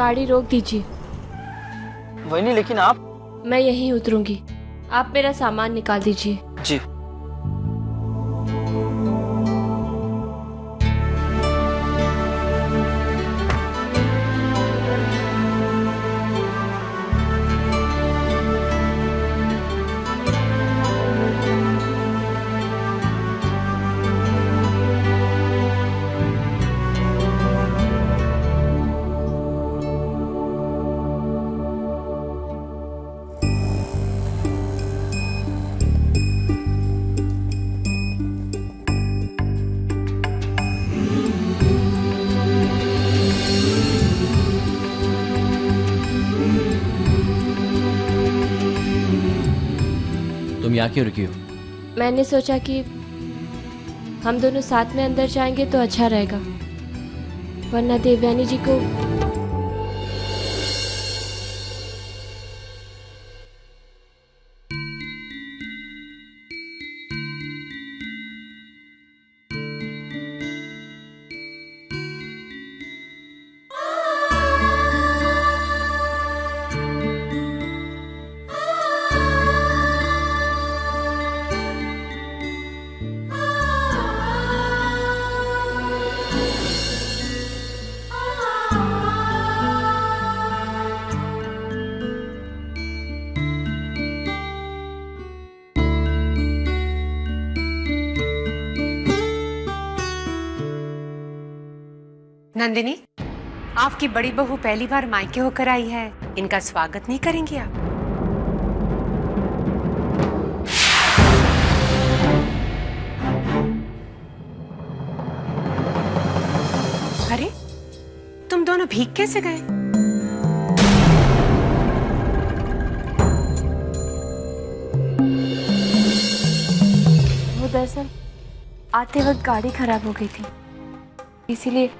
गाड़ी रोक दीजिए। वही नहीं, लेकिन आप। मैं यहीं उतरूंगी, आप मेरा सामान निकाल दीजिए। जी। तुम यहाँ क्यों रुकी हो? मैंने सोचा कि हम दोनों साथ में अंदर जाएंगे तो अच्छा रहेगा, वरना देवयानी जी को। नंदिनी, आपकी बड़ी बहू पहली बार मायके होकर आई है, इनका स्वागत नहीं करेंगी आप? अरे, तुम दोनों भीग कैसे गए? वो दरअसल आते वक्त गाड़ी खराब हो गई थी, इसीलिए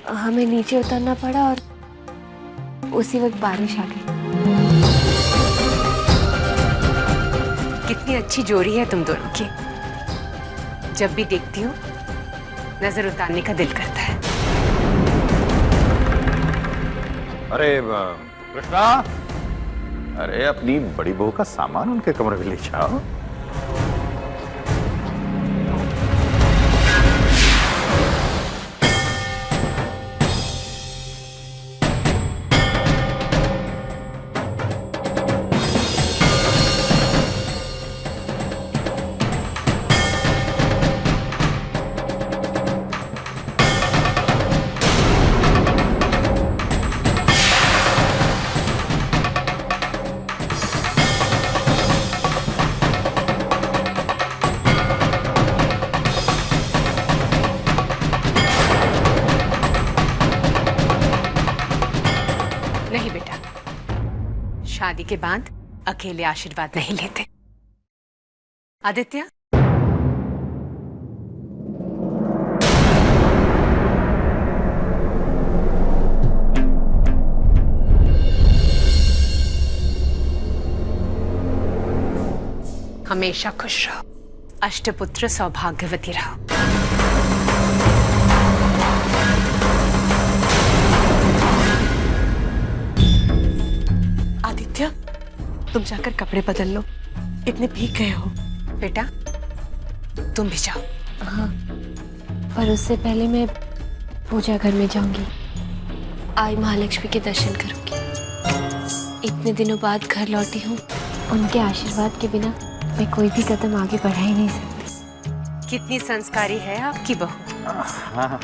हमें नीचे उतरना पड़ा और उसी वक्त बारिश आ गई। कितनी अच्छी जोड़ी है तुम दोनों की। जब भी देखती हूँ नजर उतारने का दिल करता है। अरे कृष्णा, अरे अपनी बड़ी बहू का सामान उनके कमरे में ले जाओ। नहीं बेटा, शादी के बाद अकेले आशीर्वाद नहीं लेते। आदित्य, हमेशा खुश रहो, अष्टपुत्र सौभाग्यवती रहो। आदित्य, तुम जाकर कपड़े बदल लो, इतने भीग गए हो। बेटा, तुम भी जाओ। हाँ, पर उससे पहले मैं पूजा घर में जाऊंगी, आई महालक्ष्मी के दर्शन करूंगी। इतने दिनों बाद घर लौटी हूँ, उनके आशीर्वाद के बिना मैं कोई भी कदम आगे बढ़ा ही नहीं सकती। कितनी संस्कारी है आपकी बहू। हाँ।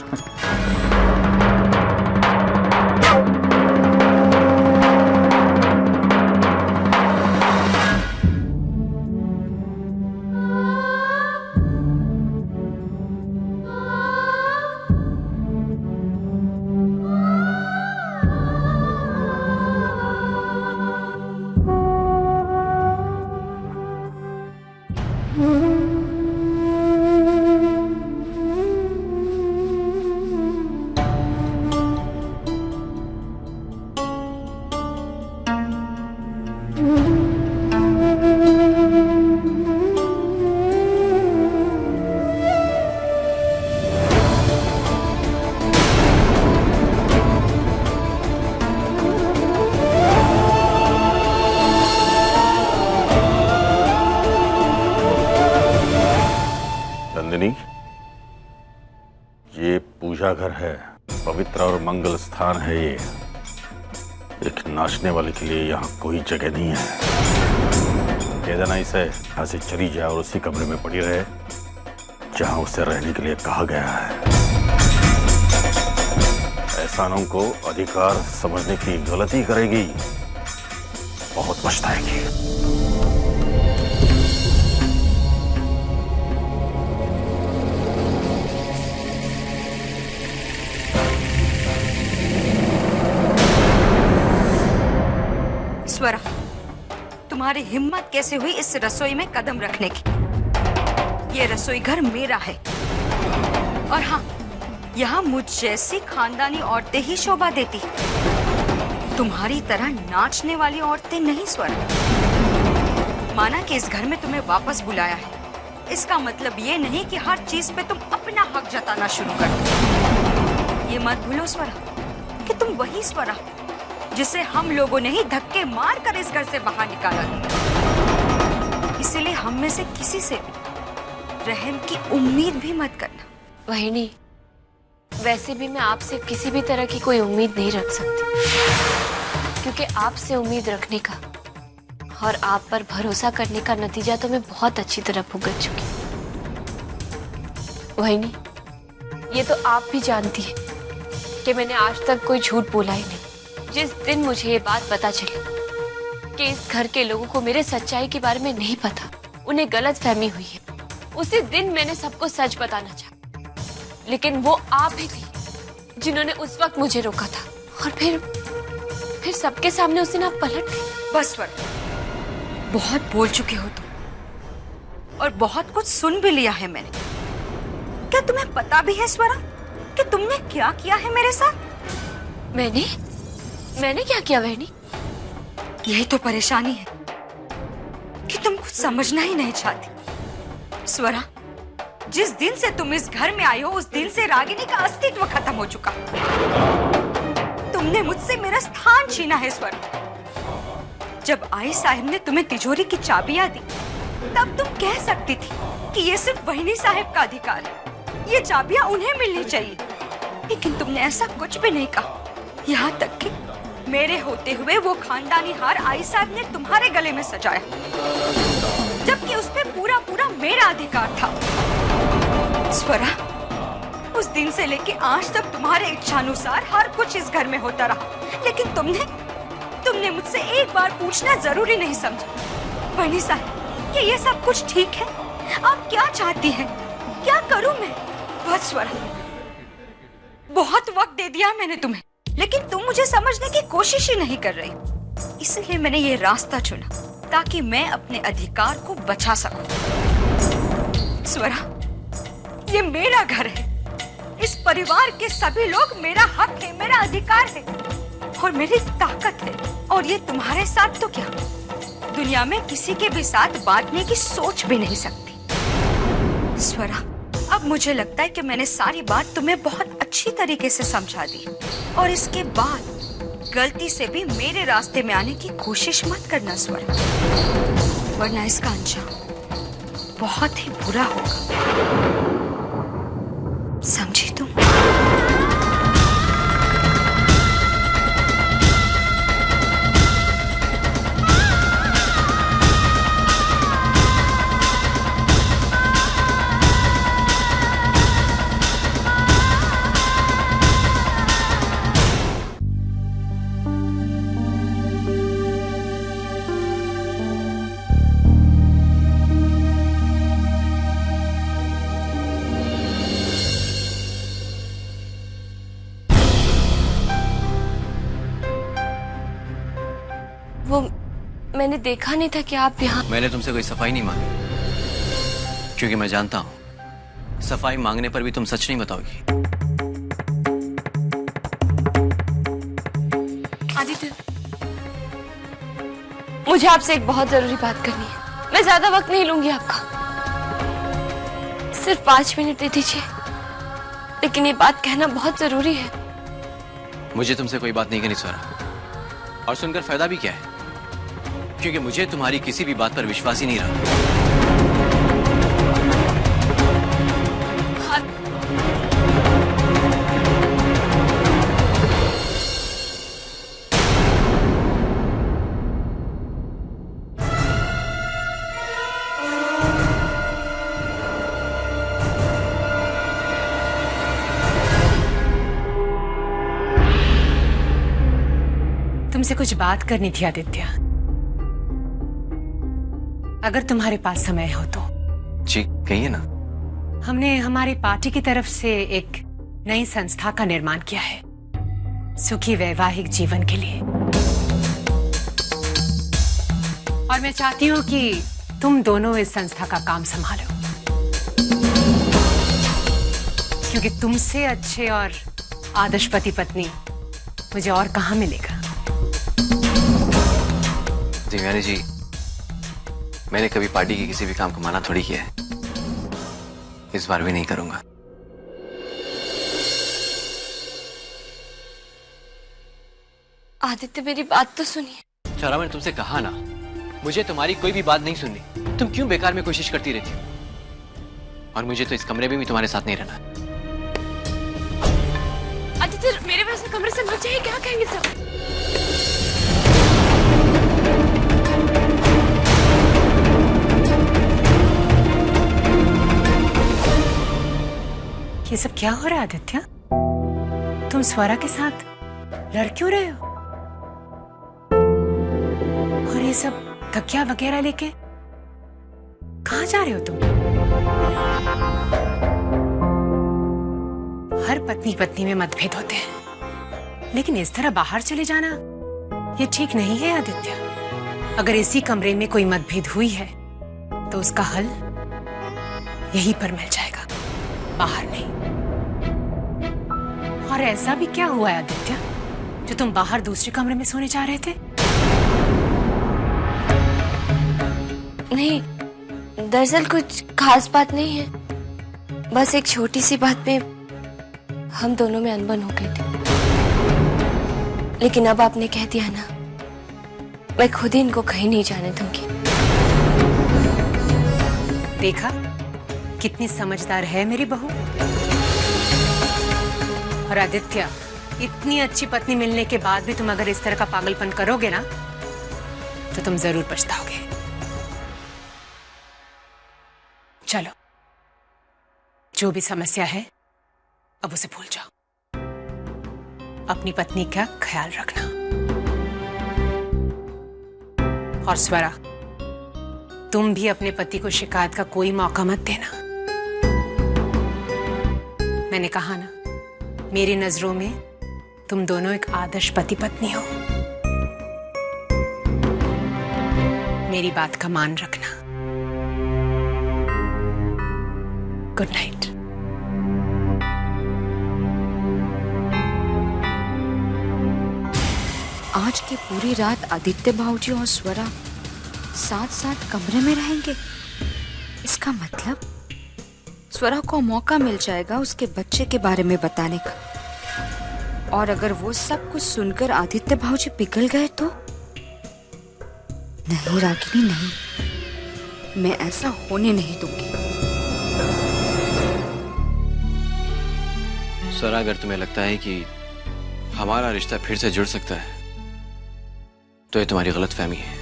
चांदनी, ये पूजा घर है, पवित्र और मंगल स्थान है ये। एक नाचने वाले के लिए यहाँ कोई जगह नहीं है। कह देना इसे यहाँ से चली जाए और उसी कमरे में पड़ी रहे जहाँ उसे रहने के लिए कहा गया है। एहसानों को अधिकार समझने की गलती करेगी, बहुत पछताएगी। स्वरा, तुम्हारी हिम्मत कैसे हुई इस रसोई में कदम रखने की? ये रसोई घर मेरा है और हाँ, यहाँ मुझ जैसी खानदानी औरतें ही शोभा देती, तुम्हारी तरह नाचने वाली औरतें नहीं। स्वरा, माना कि इस घर में तुम्हें वापस बुलाया है, इसका मतलब ये नहीं कि हर चीज पे तुम अपना हक जताना शुरू कर दो। ये मत भूलो स्वरा कि तुम वही स्वरा जिसे हम लोगों ने ही धक्के मार कर इस घर से बाहर निकाला था। इसीलिए हम में से किसी से भी रहम की उम्मीद भी मत करना। वहिनी, वैसे भी मैं आपसे किसी भी तरह की कोई उम्मीद नहीं रख सकती, क्योंकि आपसे उम्मीद रखने का और आप पर भरोसा करने का नतीजा तो मैं बहुत अच्छी तरह भुगत चुकी हूँ। वहिनी, ये तो आप भी जानती हैं कि मैंने आज तक कोई झूठ बोला ही नहीं। जिस दिन मुझे ये बात पता चली कि इस घर के लोगों को मेरे सच्चाई के बारे में नहीं पता, उन्हें गलतफहमी हुई है, उसी दिन मैंने सबको सच बताना चाहा। लेकिन वो आप ही थी जिन्होंने उस वक्त मुझे रोका था और फिर सबके सामने उस दिन आप पलट गए। बस स्वर, बहुत बोल चुके हो तुम और बहुत कुछ सुन भी लिया है मैंने। क्या तुम्हें पता भी है स्वरा कि तुमने क्या किया है मेरे साथ? मैंने क्या किया बहनी? यही तो परेशानी है कि तुम कुछ समझना ही नहीं चाहती। स्वरा, जिस दिन से तुम इस घर में आई हो उस दिन से रागिनी का अस्तित्व खत्म हो चुका। तुमने मुझसे मेरा स्थान छीना है स्वरा। जब आई साहब ने तुम्हें तिजोरी की चाबियां दी, तब तुम कह सकती थी कि ये सिर्फ वहिनी साहब का अधिकार है, ये चाबियां उन्हें मिलनी चाहिए। लेकिन तुमने ऐसा कुछ भी नहीं कहा, यहाँ तक कि मेरे होते हुए वो खानदानी हार आई साहब ने तुम्हारे गले में सजाया, जबकि उस पे पूरा पूरा मेरा अधिकार था। स्वरा, उस दिन से लेके आज तक तुम्हारे इच्छानुसार हर कुछ इस घर में होता रहा, लेकिन तुमने मुझसे एक बार पूछना जरूरी नहीं समझा। वहिनी साहब, क्या ये सब कुछ ठीक है? आप क्या चाहती हैं? क्या करूं मैं? बस स्वरा, बहुत वक्त दे दिया मैंने तुम्हें, लेकिन तुम मुझे समझने की कोशिश ही नहीं कर रही। इसलिए मैंने ये रास्ता चुना ताकि मैं अपने अधिकार को बचा सकूं। स्वरा, ये मेरा घर है, इस परिवार के सभी लोग मेरा हक है, मेरा अधिकार है और मेरी ताकत है। और ये तुम्हारे साथ तो क्या, दुनिया में किसी के भी साथ बांटने की सोच भी नहीं सकती। स्वरा, अब मुझे लगता है कि मैंने सारी बात तुम्हें बहुत अच्छी तरीके से समझा दी और इसके बाद गलती से भी मेरे रास्ते में आने की कोशिश मत करना स्वरा, वरना इसका अंजाम बहुत ही बुरा होगा। समझी तुम? वो मैंने देखा नहीं था कि आप यहाँ। मैंने तुमसे कोई सफाई नहीं मांगी, क्योंकि मैं जानता हूं सफाई मांगने पर भी तुम सच नहीं बताओगी। आदित्य, मुझे आपसे एक बहुत जरूरी बात करनी है। मैं ज्यादा वक्त नहीं लूंगी आपका, सिर्फ 5 मिनट दे दीजिए, लेकिन ये बात कहना बहुत जरूरी है। मुझे तुमसे कोई बात नहीं करनी स्वरा, और सुनकर फायदा भी क्या है, क्योंकि मुझे तुम्हारी किसी भी बात पर विश्वास ही नहीं रहा। तुमसे कुछ बात करनी थी आदित्य, अगर तुम्हारे पास समय हो तो। जी कहिए ना। हमने हमारी पार्टी की तरफ से एक नई संस्था का निर्माण किया है सुखी वैवाहिक जीवन के लिए, और मैं चाहती हूँ कि तुम दोनों इस संस्था का काम संभालो, क्योंकि तुमसे अच्छे और आदर्श पति पत्नी मुझे और कहाँ मिलेगा। देवयानी जी, मैंने कभी पार्टी के किसी भी काम को माना थोड़ी किया है, इस बार भी नहीं करूंगा। आदित्य मेरी बात तो सुनिए। चारा, मैंने तुमसे कहा ना, मुझे तुम्हारी कोई भी बात नहीं सुननी। तुम क्यों बेकार में कोशिश करती रहती हो? और मुझे तो इस कमरे में भी तुम्हारे साथ नहीं रहना। आदित्य मेरे वजह से कमरे से भाग जाइए, क्या कहेंगे सब? ये सब क्या हो रहा है आदित्य? तुम स्वरा के साथ लड़ क्यों रहे हो? और ये सब तकिया वगैरह लेके कहाँ जा रहे हो तुम? हर पत्नी पत्नी में मतभेद होते हैं, लेकिन इस तरह बाहर चले जाना ये ठीक नहीं है आदित्य। अगर इसी कमरे में कोई मतभेद हुई है तो उसका हल यहीं पर मिल जाएगा, बाहर नहीं। और ऐसा भी क्या हुआ है आदित्य जो तुम बाहर दूसरे कमरे में सोने जा रहे थे? नहीं, दरअसल कुछ खास बात नहीं है, बस एक छोटी सी बात पे हम दोनों में अनबन हो गई थी। लेकिन अब आपने कह दिया ना, मैं खुद ही इनको कहीं नहीं जाने दूंगी। देखा कितनी समझदार है मेरी बहू। और आदित्य, इतनी अच्छी पत्नी मिलने के बाद भी तुम अगर इस तरह का पागलपन करोगे ना तो तुम जरूर पछताओगे। चलो, जो भी समस्या है अब उसे भूल जाओ, अपनी पत्नी का ख्याल रखना। और स्वरा, तुम भी अपने पति को शिकायत का कोई मौका मत देना। मैंने कहा ना, मेरी नजरों में तुम दोनों एक आदर्श पति पत्नी हो। मेरी बात का मान रखना। Good night. आज की पूरी रात आदित्य भाऊजी और स्वरा साथ साथ कमरे में रहेंगे। इसका मतलब स्वरा को मौका मिल जाएगा उसके बच्चे के बारे में बताने का। और अगर वो सब कुछ सुनकर आदित्य भाऊजी पिघल गए तो? नहीं रागिनी, नहीं, मैं ऐसा होने नहीं दूंगी। स्वरा, अगर तुम्हें लगता है कि हमारा रिश्ता फिर से जुड़ सकता है तो ये तुम्हारी गलतफहमी है,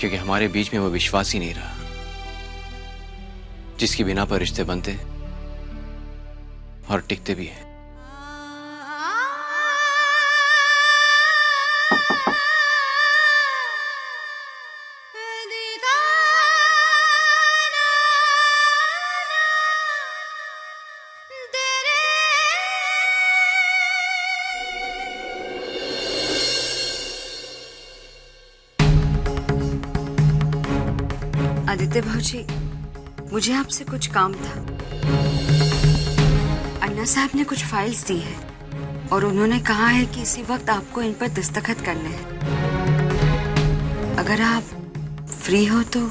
क्योंकि हमारे बीच में वो विश्वास ही नहीं रहा जिसकी बिना पर रिश्ते बनते और टिकते भी हैं। आदित्य भाऊजी, मुझे आपसे कुछ काम था। अन्ना साहब ने कुछ फाइल्स दी है और उन्होंने कहा है कि इसी वक्त आपको इन पर दस्तखत करने हैं। अगर आप फ्री हो तो।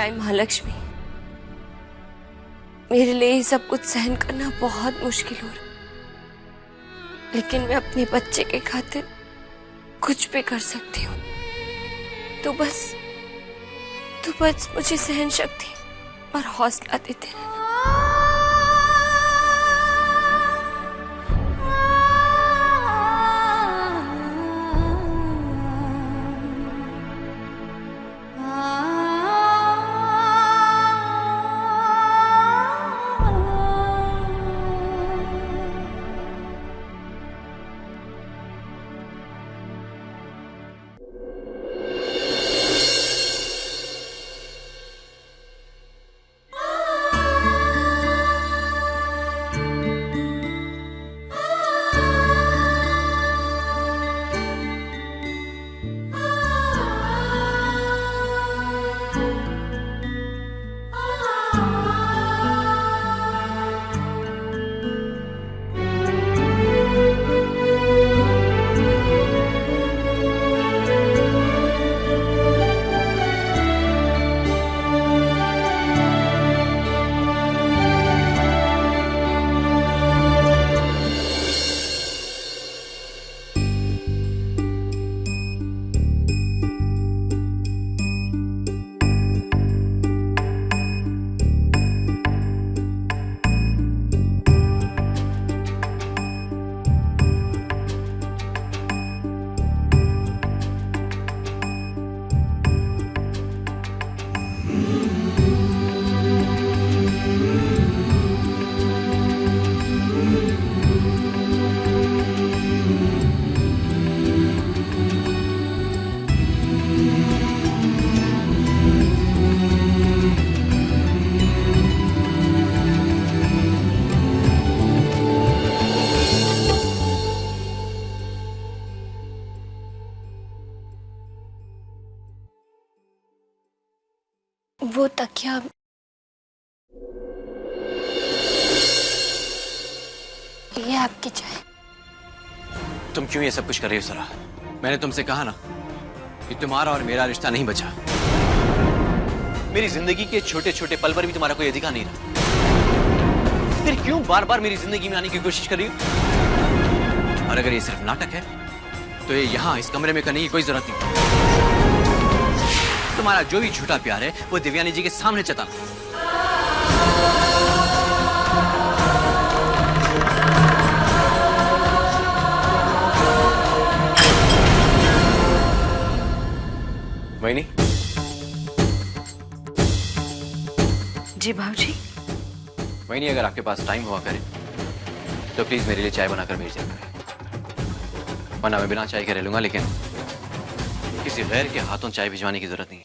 आई महालक्ष्मी, मेरे लिए ये सब कुछ सहन करना बहुत मुश्किल हो रहा, लेकिन मैं अपने बच्चे के खातिर कुछ भी कर सकती हूँ। तो बस मुझे सहन शक्ति और हौसला देते रहना। वो तकिया ये आपकी चाय। तुम क्यों ये सब कुछ कर रही हो सरा? मैंने तुमसे कहा ना कि तुम्हारा और मेरा रिश्ता नहीं बचा। मेरी जिंदगी के छोटे छोटे पल पर भी तुम्हारा कोई अधिकार नहीं रहा। फिर क्यों बार बार मेरी जिंदगी में आने की कोशिश कर रही हो? और अगर ये सिर्फ नाटक है तो ये यहाँ इस कमरे में करने की कोई जरूरत नहीं। तुम्हारा जो भी झूठा प्यार है वो देवयानी जी के सामने चता। वहीनी। जी भाऊजी। वहीनी, अगर आपके पास टाइम हुआ करे तो प्लीज मेरे लिए चाय बनाकर भेज देना। वरना मैं बिना चाय के रह लूंगा, लेकिन किसी गैर के हाथों चाय भिजवाने की जरूरत नहीं।